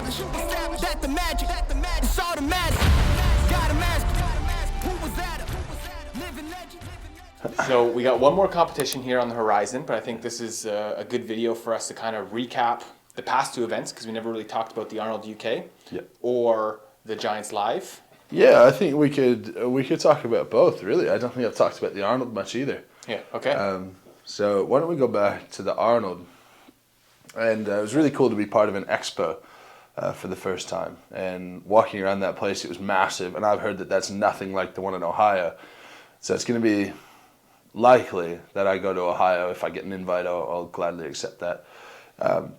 That the magic, it's automatic. Got a mask, who was that? Living legend. So we got one more competition here on the horizon, but I think this is a good video for us to kind of recap the past two events, because we never really talked about the Arnold UK or the Giants Live. Yeah, I think we could talk about both, really. I don't think I've talked about the Arnold much either. Yeah, okay. So why don't we go back to the Arnold? And it was really cool to be part of an expo for the first time. And walking around that place, it was massive. And I've heard that that's nothing like the one in Ohio. So it's going to be likely that I go to Ohio. If I get an invite, I'll gladly accept that.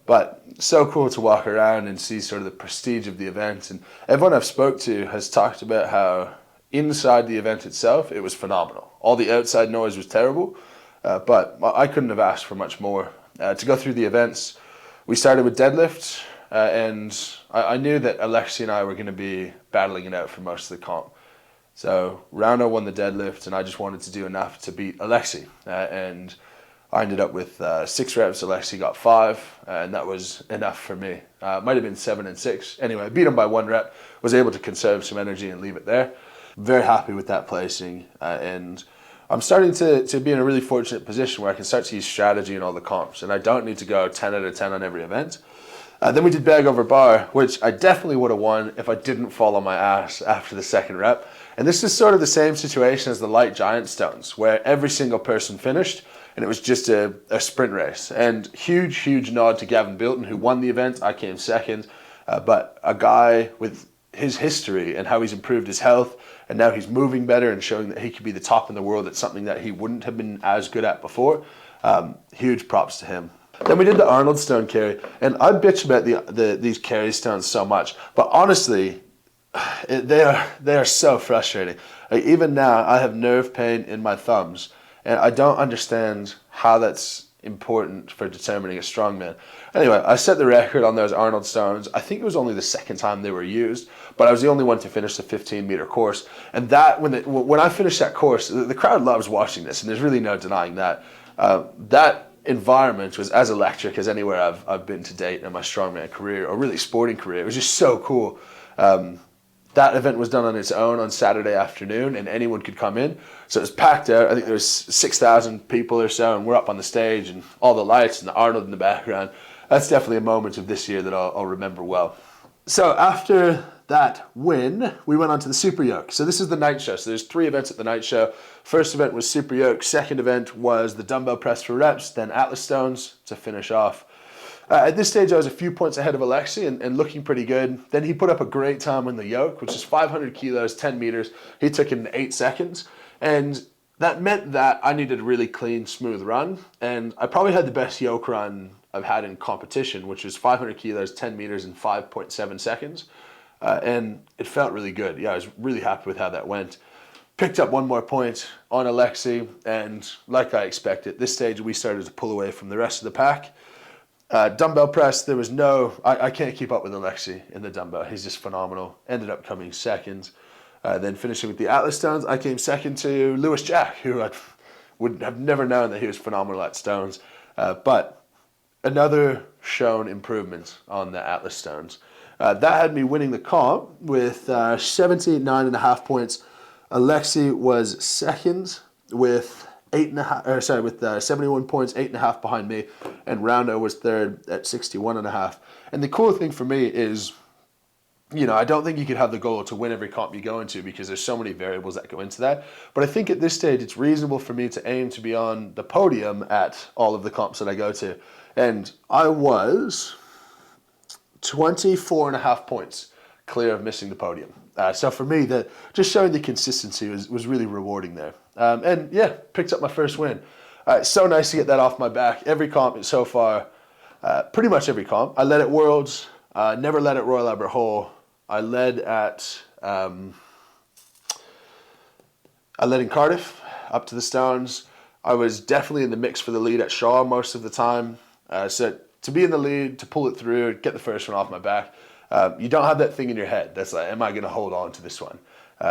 But so cool to walk around and see sort of the prestige of the event. And everyone I've spoke to has talked about how inside the event itself, it was phenomenal. All the outside noise was terrible, but I couldn't have asked for much more. To go through the events, we started with deadlift, and I knew that Alexi and I were going to be battling it out for most of the comp. So Rauno won the deadlift, and I just wanted to do enough to beat Alexi. And I ended up with 6 reps. Alexi got 5, and that was enough for me. Might have been 7 and 6. Anyway, I beat him by 1 rep. Was able to conserve some energy and leave it there. Very happy with that placing, and I'm starting to be in a really fortunate position where I can start to use strategy in all the comps, and I don't need to go 10 out of 10 on every event. Then we did bag over bar, which I definitely would have won if I didn't fall on my ass after the 2nd rep. And this is sort of the same situation as the light giant stones, where every single person finished, and it was just a sprint race. And huge nod to Gavin Bilton, who won the event. I came 2nd, but a guy with his history and how he's improved his health, and now he's moving better and showing that he could be the top in the world at something that he wouldn't have been as good at before. Huge props to him. Then we did the Arnold stone carry, and I bitch about these carry stones so much, but honestly, they are so frustrating. Like, even now, I have nerve pain in my thumbs, and I don't understand how that's important for determining a strongman. Anyway, I set the record on those Arnold stones. I think it was only the 2nd time they were used, but I was the only one to finish the 15-meter course. And that when I finished that course, the crowd loves watching this, and there's really no denying that. That environment was as electric as anywhere I've been to date in my strongman career, or really sporting career. It was just so cool. That event was done on its own on Saturday afternoon, and anyone could come in. So it was packed out. I think there was 6,000 people or so, and we're up on the stage, and all the lights and the Arnold in the background. That's definitely a moment of this year that I'll remember well. So after that win, we went on to the Super Yoke. So this is the night show. So there's 3 events at the night show. First event was Super Yoke. Second event was the dumbbell press for reps, then Atlas stones to finish off. At this stage, I was a few points ahead of Alexi and looking pretty good. Then he put up a great time on the yoke, which is 500 kilos, 10 meters. He took it in 8 seconds. And that meant that I needed a really clean, smooth run. And I probably had the best yoke run I've had in competition, which was 500 kilos, 10 meters in 5.7 seconds. And it felt really good. Yeah, I was really happy with how that went. Picked up 1 more point on Alexi. And like I expected, at this stage, we started to pull away from the rest of the pack. Dumbbell press, there was I can't keep up with Alexi in the dumbbell. He's just phenomenal. Ended up coming 2nd. Then finishing with the Atlas stones, I came 2nd to Lewis Jack, who I would have never known that he was phenomenal at stones. But another shown improvement on the Atlas stones. That had me winning the comp with 79.5 points. Alexi was 2nd with 71 points, 8.5 behind me, and Rauno was 3rd at 61.5. And the cool thing for me is, I don't think you could have the goal to win every comp you go into, because there's so many variables that go into that. But I think at this stage, it's reasonable for me to aim to be on the podium at all of the comps that I go to. And I was 24.5 points clear of missing the podium. So for me, just showing the consistency was really rewarding there. And yeah, picked up my first win. It's so nice to get that off my back. Every comp so far, pretty much every comp. I led at Worlds, never led at Royal Albert Hall. I led in Cardiff, up to the stones. I was definitely in the mix for the lead at Shaw most of the time. So to be in the lead, to pull it through, get the first one off my back, you don't have that thing in your head that's like, am I going to hold on to this one?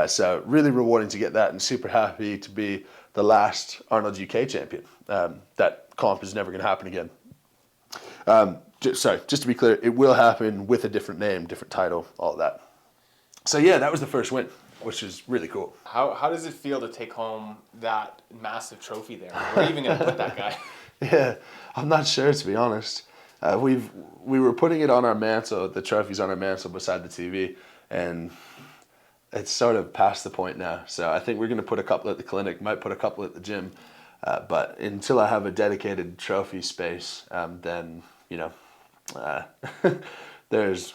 So really rewarding to get that, and super happy to be the last Arnold UK champion. That comp is never going to happen again. Just to be clear, it will happen with a different name, different title, all of that. So yeah, that was the first win, which is really cool. How does it feel to take home that massive trophy there? Where are you even going to put that guy? Yeah, I'm not sure, to be honest. We were putting it on our mantle, the trophy's on our mantle beside the TV, and it's sort of past the point now. So I think we're going to put a couple at the clinic, might put a couple at the gym. But until I have a dedicated trophy space, then, there's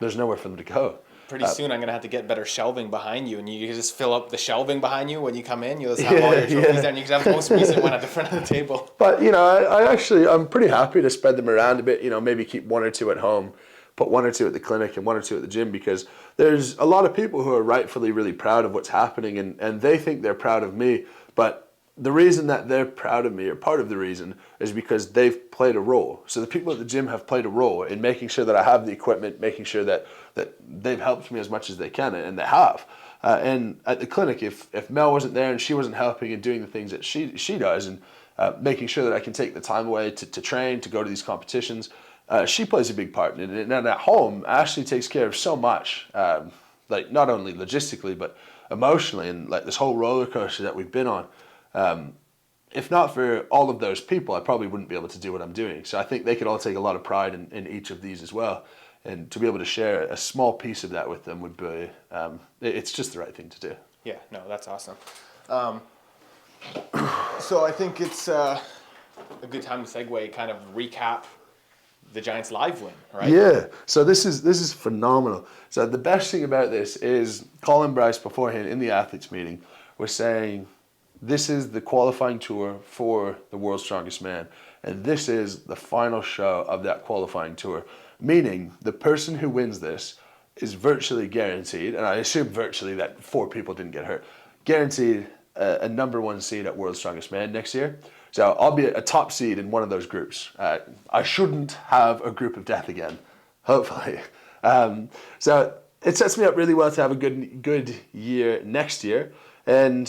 nowhere for them to go. Pretty soon I'm going to have to get better shelving behind you, and you can just fill up the shelving behind you when you come in. You'll just have all your trophies there, and you can have the most recent one at the front of the table. But, I'm pretty happy to spread them around a bit, maybe keep 1 or 2 at home, put 1 or 2 at the clinic and 1 or 2 at the gym, because there's a lot of people who are rightfully really proud of what's happening, and they think they're proud of me, but the reason that they're proud of me, or part of the reason, is because they've played a role. So the people at the gym have played a role in making sure that I have the equipment, making sure that they've helped me as much as they can, and they have. And at the clinic, if Mel wasn't there and she wasn't helping and doing the things that she does, and making sure that I can take the time away to train, to go to these competitions, she plays a big part in it. And at home, Ashley takes care of so much, not only logistically, but emotionally, and this whole roller coaster that we've been on. If not for all of those people, I probably wouldn't be able to do what I'm doing. So I think they could all take a lot of pride in each of these as well. And to be able to share a small piece of that with them would be, it's just the right thing to do. Yeah, no, that's awesome. So I think it's a good time to segue, kind of recap the Giants live win, right? Yeah, so this is phenomenal. So the best thing about this is Colin Bryce beforehand in the athletes meeting was saying, this is the qualifying tour for the World's Strongest Man, and this is the final show of that qualifying tour, meaning the person who wins this is virtually guaranteed, and I assume virtually that 4 people didn't get hurt, guaranteed a number 1 seed at World's Strongest Man next year. So I'll be a top seed in one of those groups. I shouldn't have a group of death again, hopefully. So it sets me up really well to have a good year next year. And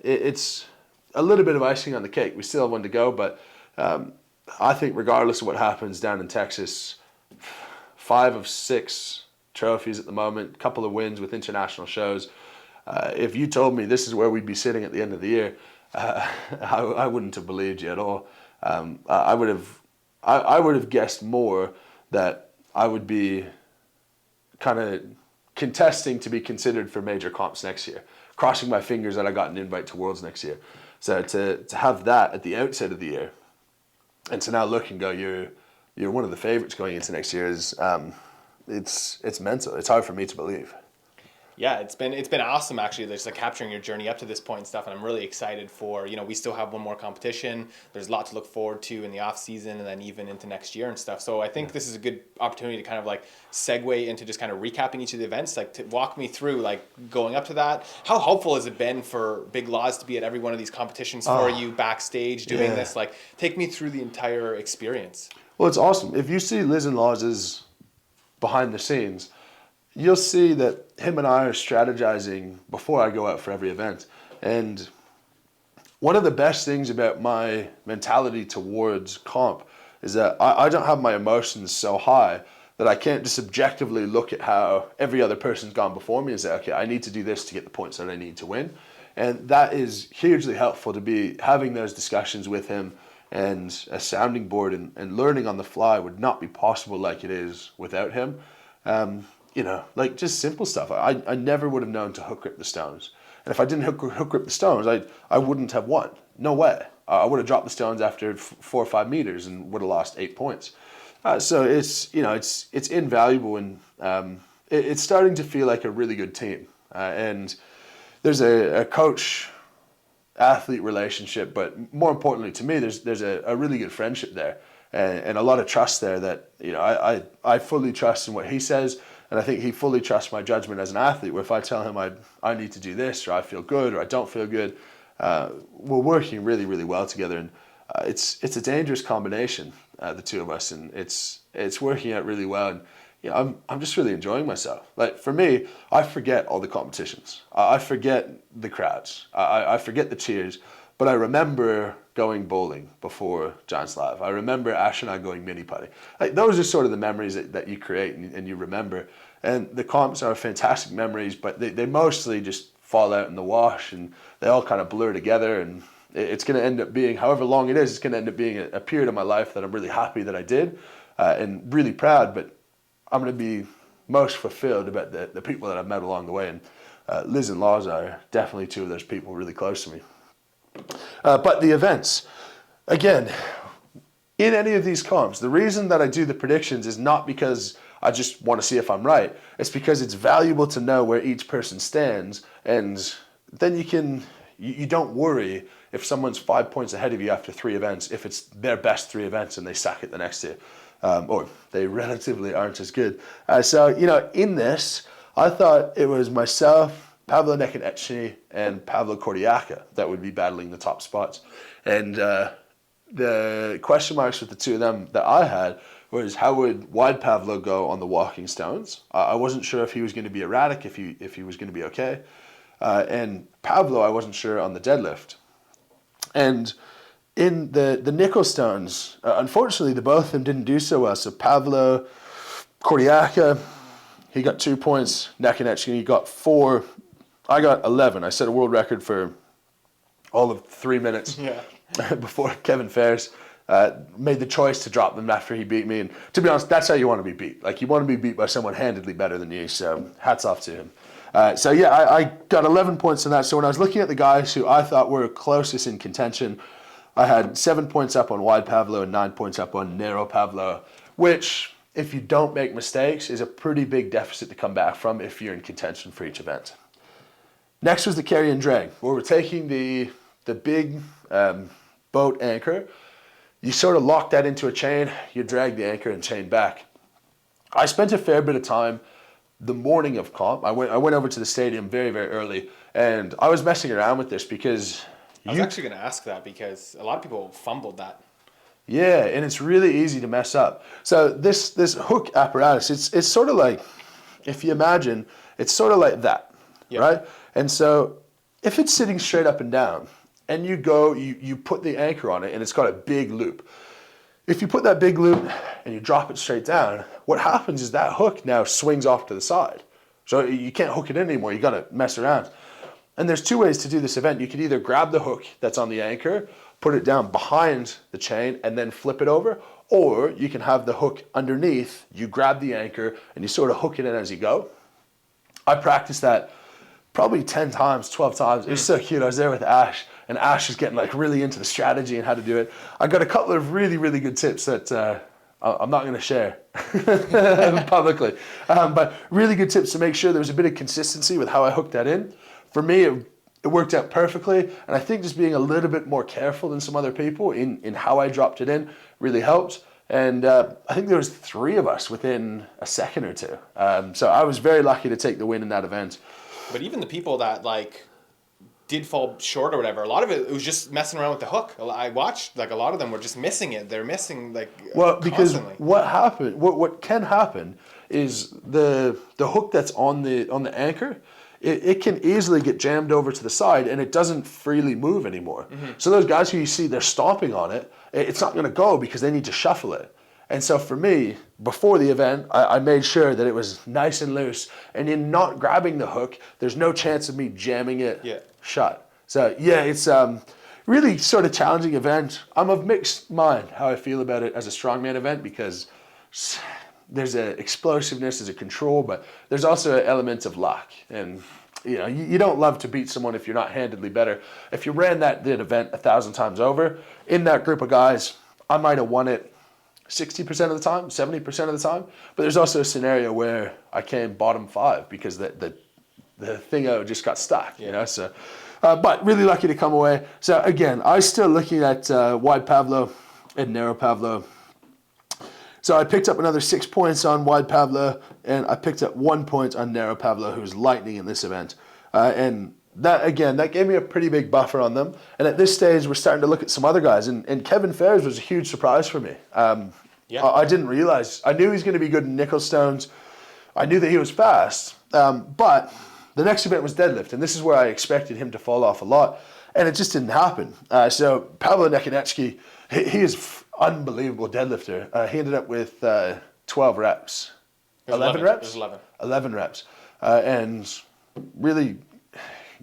it's a little bit of icing on the cake. We still have 1 to go, but I think regardless of what happens down in Texas, 5 of 6 trophies at the moment, a couple of wins with international shows. If you told me this is where we'd be sitting at the end of the year, I wouldn't have believed you at all. I would have guessed more that I would be kind of contesting to be considered for major comps next year. Crossing my fingers that I got an invite to Worlds next year. So to have that at the outset of the year, and to now look and go, you're one of the favorites going into next year is it's mental. It's hard for me to believe. Yeah, it's been awesome actually. There's capturing your journey up to this point and stuff, and I'm really excited for, we still have 1 more competition. There's a lot to look forward to in the off season and then even into next year and stuff. So I think this is a good opportunity to kind of segue into just kind of recapping each of the events, to walk me through going up to that. How helpful has it been for Big Laws to be at every one of these competitions for you backstage doing this? Take me through the entire experience. Well, it's awesome. If you see Liz and Laws's behind the scenes, you'll see that him and I are strategizing before I go out for every event. And one of the best things about my mentality towards comp is that I don't have my emotions so high that I can't just objectively look at how every other person's gone before me and say, okay, I need to do this to get the points that I need to win. And that is hugely helpful to be having those discussions with him, and a sounding board and learning on the fly would not be possible like it is without him. Just simple stuff. I never would have known to hook grip the stones. And if I didn't hook grip the stones, I wouldn't have won. No way. I would have dropped the stones after 4 or 5 meters and would have lost 8 points. So it's invaluable, and it's starting to feel like a really good team. And there's a coach-athlete relationship, but more importantly to me, there's a really good friendship there, and a lot of trust there that I fully trust in what he says. And I think he fully trusts my judgment as an athlete, where if I tell him I need to do this, or I feel good, or I don't feel good, we're working really, really well together. And it's a dangerous combination, the two of us, and it's working out really well. And I'm just really enjoying myself. For me, I forget all the competitions. I forget the crowds. I forget the cheers. But I remember going bowling before Giants Live. I remember Ash and I going mini putting. Like, those are sort of the memories that you create and you remember. And the comps are fantastic memories, but they mostly just fall out in the wash, and they all kind of blur together. And it's going to end up being, however long it is, it's going to end up being a period of my life that I'm really happy that I did, and really proud. But I'm going to be most fulfilled about the people that I've met along the way. And Liz and Laws are definitely two of those people really close to me. But the events, again, in any of these comps, the reason that I do the predictions is not because I just want to see if I'm right. It's because it's valuable to know where each person stands, and then you don't worry if someone's 5 points ahead of you after 3 events, if it's their best 3 events and they sack it the next year, or they relatively aren't as good. So, in this, I thought it was myself, Pavlo Nekonechny, and Pavlo Kordiaka that would be battling the top spots. And the question marks with the two of them that I had was, how would Wide Pavlo go on the walking stones? I wasn't sure if he was going to be erratic, if he was going to be okay. And Pavlo, I wasn't sure on the deadlift. And in the nickel stones, unfortunately, the both of them didn't do so well. So Pavlo Kordiaka, he got 2 points. Nekonechny, he got 4. I got 11. I set a world record for all of 3 minutes before Kevin Ferris made the choice to drop them after he beat me. And to be honest, that's how you want to be beat. Like, you want to be beat by someone handedly better than you. So hats off to him. I got 11 points in that. So when I was looking at the guys who I thought were closest in contention, I had 7 points up on Wide Pavlo and 9 points up on Narrow Pavlo, which, if you don't make mistakes, is a pretty big deficit to come back from if you're in contention for each event. Next was the carry and drag, where we're taking the big boat anchor. You sort of lock that into a chain, you drag the anchor and chain back. I spent a fair bit of time the morning of comp. I went over to the stadium very, very early, and I was messing around with this because I was actually going to ask that because a lot of people fumbled that. Yeah, and it's really easy to mess up. So this hook apparatus, it's sort of like, if you imagine, it's sort of like that, right? And so if it's sitting straight up and down, and you put the anchor on it, and it's got a big loop. If you put that big loop and you drop it straight down, what happens is that hook now swings off to the side. So you can't hook it in anymore. You got to mess around. And there's 2 ways to do this event. You could either grab the hook that's on the anchor, put it down behind the chain, and then flip it over, or you can have the hook underneath. You grab the anchor and you sort of hook it in as you go. I practiced that probably 10 times, 12 times. It was so cute. I was there with Ash, and Ash was getting like really into the strategy and how to do it. I got a couple of really, really good tips that I'm not going to share publicly, but really good tips to make sure there was a bit of consistency with how I hooked that in. For me, it worked out perfectly, and I think just being a little bit more careful than some other people in how I dropped it in really helped. And I think there was 3 of us within a second or 2. So I was very lucky to take the win in that event. But even the people that did fall short or whatever, a lot of it was just messing around with the hook. I watched a lot of them were just missing it. They're missing because constantly. What can happen is the hook that's on the anchor, it can easily get jammed over to the side and it doesn't freely move anymore. Mm-hmm. So those guys who you see they're stomping on it, it's not going to go because they need to shuffle it. And so for me, before the event, I made sure that it was nice and loose. And in not grabbing the hook, there's no chance of me jamming it shut. So it's really sort of challenging event. I'm of mixed mind how I feel about it as a strongman event because there's an explosiveness, there's a control, but there's also elements of luck. And you don't love to beat someone if you're not handedly better. If you ran that event 1,000 times over, in that group of guys, I might have won it 60% of the time, 70% of the time. But there's also a scenario where I came bottom 5 because the thingo just got stuck, So, but really lucky to come away. So again, I was still looking at Wide Pavlo and Narrow Pavlo. So I picked up another 6 points on Wide Pavlo, and I picked up 1 point on Narrow Pavlo, who's lightning in this event. And that gave me a pretty big buffer on them. And at this stage, we're starting to look at some other guys. And Kevin Ferris was a huge surprise for me. I didn't realize. I knew he was going to be good in nickel stones. I knew that he was fast. But the next event was deadlift. And this is where I expected him to fall off a lot. And it just didn't happen. So Pablo Nekonechki, he is unbelievable deadlifter. He ended up with 12 reps. 11 reps? There's 11. 11 reps. And really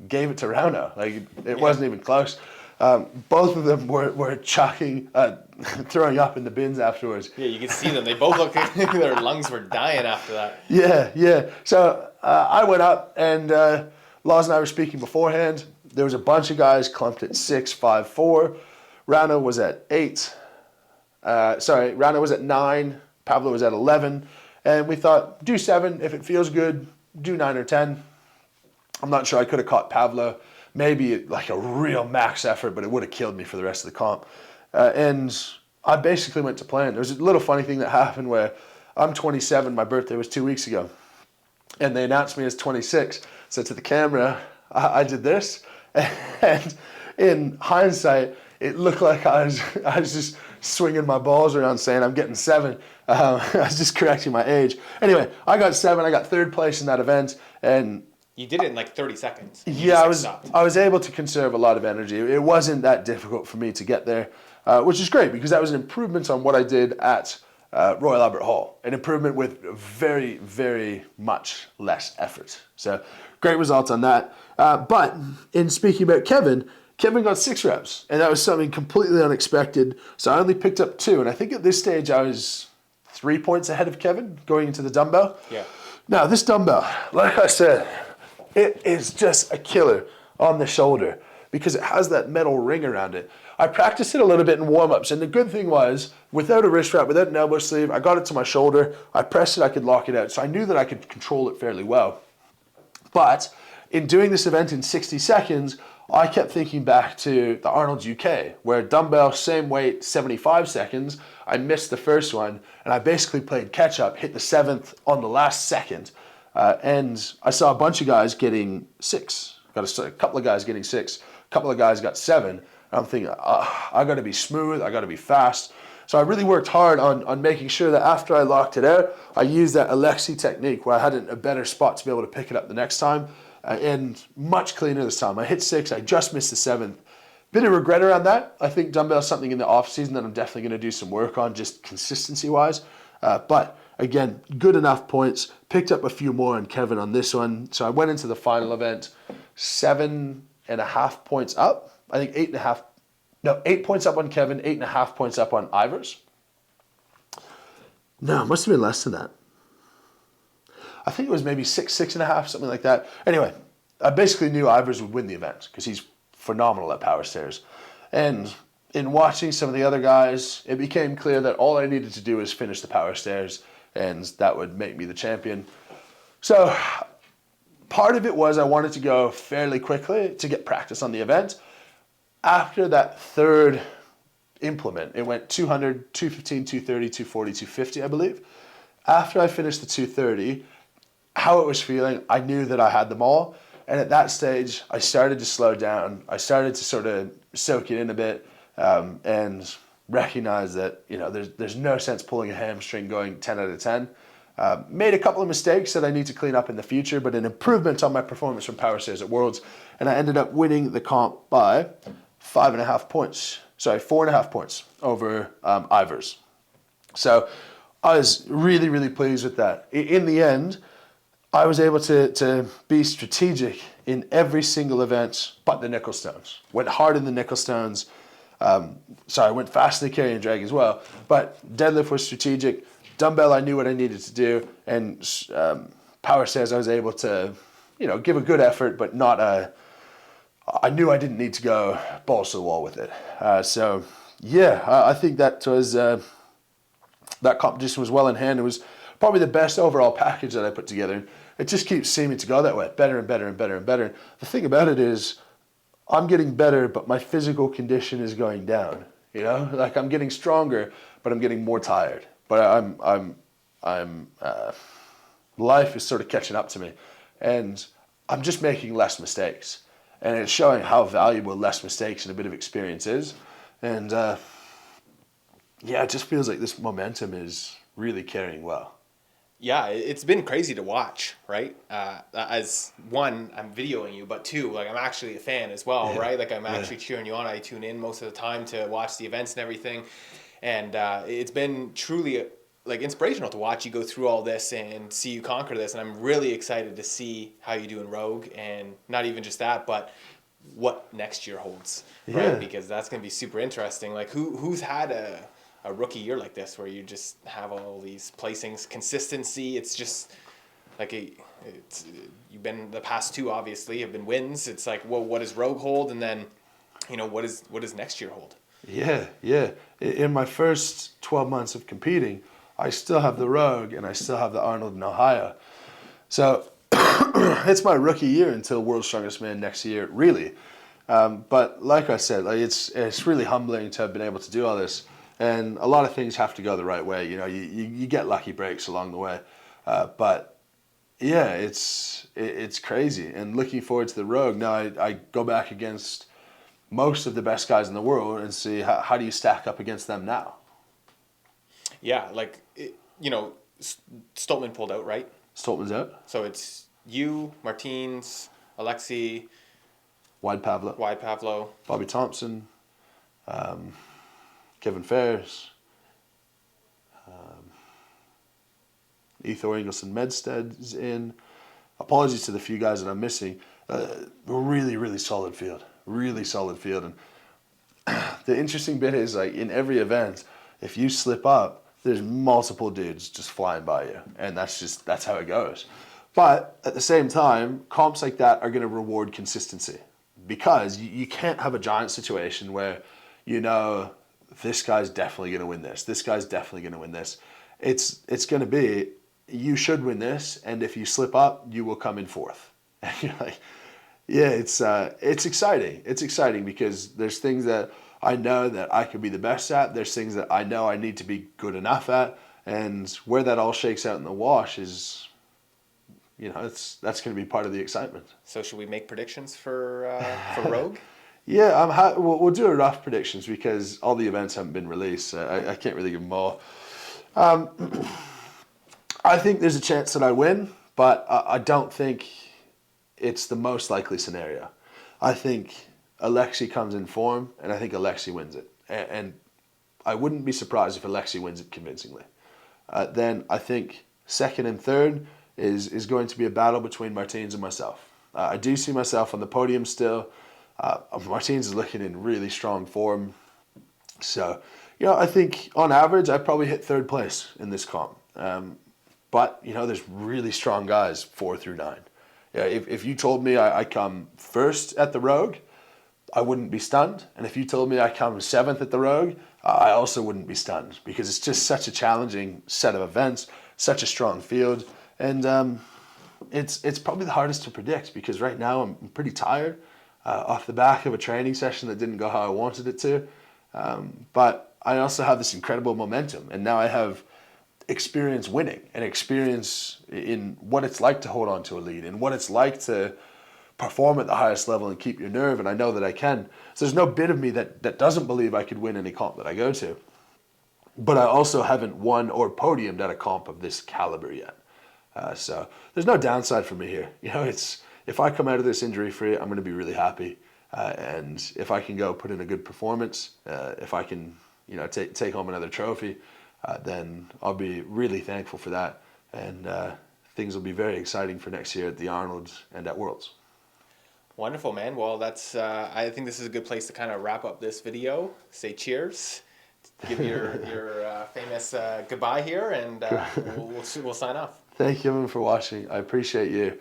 gave it to Rauno. Like, it wasn't even close. Both of them were chucking, throwing up in the bins afterwards. Yeah, you could see them. They both looked like their lungs were dying after that. Yeah. So I went up, and Lars and I were speaking beforehand. There was a bunch of guys clumped at 6, 5, 4. Rauno was at 8. Rauno was at 9. Pablo was at 11. And we thought, do 7. If it feels good, do 9 or 10. I'm not sure I could have caught Pablo. Maybe like a real max effort, but it would have killed me for the rest of the comp. And I basically went to plan. There was a little funny thing that happened where I'm 27. My birthday was 2 weeks ago. And they announced me as 26. So to the camera, I did this. And in hindsight, it looked like I was just swinging my balls around saying I'm getting 7. I was just correcting my age. Anyway, I got 7. I got 3rd place in that event. And you did it in like 30 seconds. Yeah, I was able to conserve a lot of energy. It wasn't that difficult for me to get there, which is great because that was an improvement on what I did at Royal Albert Hall. An improvement with very, very much less effort. So great results on that. But in speaking about Kevin got 6 reps, and that was something completely unexpected. So I only picked up 2, and I think at this stage I was 3 points ahead of Kevin going into the dumbbell. Yeah. Now this dumbbell, like I said, it is just a killer on the shoulder because it has that metal ring around it. I practiced it a little bit in warm-ups, and the good thing was, without a wrist wrap, without an elbow sleeve, I got it to my shoulder, I pressed it, I could lock it out, so I knew that I could control it fairly well. But in doing this event in 60 seconds, I kept thinking back to the Arnold UK, where dumbbell, same weight, 75 seconds, I missed the first one, and I basically played catch-up, hit the 7th on the last second. And I saw a bunch of guys getting 6. Got a couple of guys getting 6. A couple of guys got 7. And I'm thinking, I got to be smooth. I got to be fast. So I really worked hard on making sure that after I locked it out, I used that Alexi technique where I had a better spot to be able to pick it up the next time. And much cleaner this time. I hit 6. I just missed the 7th. Bit of regret around that. I think dumbbell is something in the off season that I'm definitely going to do some work on, just consistency wise. But again, good enough points. Picked up a few more on Kevin on this one. So I went into the final event 7.5 points up. I think 8 points up on Kevin, 8.5 points up on Ivers. No, it must have been less than that. I think it was maybe 6.5, something like that. Anyway, I basically knew Ivers would win the event because he's phenomenal at power stairs. And in watching some of the other guys, it became clear that all I needed to do was finish the power stairs, and that would make me the champion. So part of it was I wanted to go fairly quickly to get practice on the event. After that 3rd implement, it went 200, 215, 230, 240, 250, I believe. After I finished the 230, how it was feeling, I knew that I had them all. And at that stage, I started to slow down. I started to sort of soak it in a bit and recognize that, there's no sense pulling a hamstring going 10 out of 10. Made a couple of mistakes that I need to clean up in the future, but an improvement on my performance from power stairs at Worlds. And I ended up winning the comp by 4.5 points over Ivers. So I was really, really pleased with that. In the end, I was able to be strategic in every single event but the nickel stones. Went hard in the nickel stones. I went fast in the carry and drag as well. But deadlift was strategic. Dumbbell, I knew what I needed to do. And power stairs, I was able to, give a good effort, but not I knew I didn't need to go balls to the wall with it. I think that was that competition was well in hand. It was probably the best overall package that I put together. It just keeps seeming to go that way, better and better and better and better. The thing about it is, I'm getting better, but my physical condition is going down. Like I'm getting stronger, but I'm getting more tired. But life is sort of catching up to me, and I'm just making less mistakes, and it's showing how valuable less mistakes and a bit of experience is. And it just feels like this momentum is really carrying well. Yeah, it's been crazy to watch, right? As one, I'm videoing you, but two, like I'm actually a fan as well, right? Like I'm actually cheering you on. I tune in most of the time to watch the events and everything, and it's been truly like inspirational to watch you go through all this and see you conquer this. And I'm really excited to see how you do in Rogue, and not even just that, but what next year holds, right? Because that's going to be super interesting. Like who's had a rookie year like this where you just have all these placings, consistency. It's just like you've been the past two obviously have been wins. It's like, well, what does Rogue hold, and then what does next year hold? Yeah. In my first 12 months of competing, I still have the Rogue and I still have the Arnold in Ohio. So it's my rookie year until World's Strongest Man next year, really. But like I said, like it's really humbling to have been able to do all this. And a lot of things have to go the right way. You get lucky breaks along the way. But yeah, it's crazy. And looking forward to the Rogue. Now I go back against most of the best guys in the world and see how do you stack up against them now? Yeah, like, Stoltman pulled out, right? Stoltman's out. So it's you, Martins, Alexei, Wide Pavlo, Bobby Thompson, Kevin Ferris, Ethor Ingleson Medstead is in. Apologies to the few guys that I'm missing. Really, really solid field. Really solid field. And the interesting bit is, like, in every event, if you slip up, there's multiple dudes just flying by you. And that's how it goes. But at the same time, comps like that are going to reward consistency. Because you can't have a giant situation where, this guy's definitely going to win this. This guy's definitely going to win this. It's going to be, you should win this, and if you slip up, you will come in fourth. And you're like, yeah, it's exciting. It's exciting because there's things that I know that I could be the best at. There's things that I know I need to be good enough at. And where that all shakes out in the wash is, that's going to be part of the excitement. So should we make predictions for Rogue? Yeah, we'll do a rough predictions because all the events haven't been released. So I can't really give them all. I think there's a chance that I win, but I don't think it's the most likely scenario. I think Alexei comes in form, and I think Alexei wins it. And I wouldn't be surprised if Alexei wins it convincingly. Then I think second and third is going to be a battle between Martins and myself. I do see myself on the podium still. Martins is looking in really strong form. So, I think on average, I probably hit third place in this comp. But, there's really strong guys 4 through 9. Yeah, if you told me I come first at the Rogue, I wouldn't be stunned. And if you told me I come 7th at the Rogue, I also wouldn't be stunned because it's just such a challenging set of events, such a strong field. And it's probably the hardest to predict because right now I'm pretty tired off the back of a training session that didn't go how I wanted it to. But I also have this incredible momentum. And now I have experience winning and experience in what it's like to hold on to a lead and what it's like to perform at the highest level and keep your nerve, and I know that I can. So there's no bit of me that doesn't believe I could win any comp that I go to. But I also haven't won or podiumed at a comp of this caliber yet. So there's no downside for me here. It's if I come out of this injury free, I'm going to be really happy. And if I can go put in a good performance, if I can, take home another trophy, then I'll be really thankful for that. And things will be very exciting for next year at the Arnold and at Worlds. Wonderful, man. Well, I think this is a good place to kind of wrap up this video. Say cheers. Give your famous goodbye here, and we'll sign off. Thank you, everyone, for watching. I appreciate you.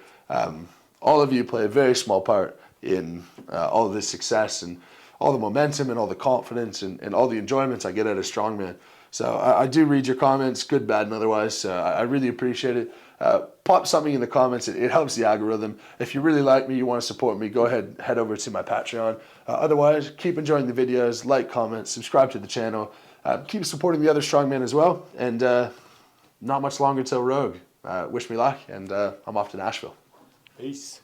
All of you play a very small part in all of this success and all the momentum and all the confidence and all the enjoyments I get out of Strongman. So I do read your comments, good, bad, and otherwise. So I really appreciate it. Pop something in the comments. It helps the algorithm. If you really like me, you want to support me, go ahead, head over to my Patreon. Otherwise, keep enjoying the videos, like, comment, subscribe to the channel. Keep supporting the other strongmen as well. And not much longer till Rogue. Wish me luck, and I'm off to Nashville. Peace.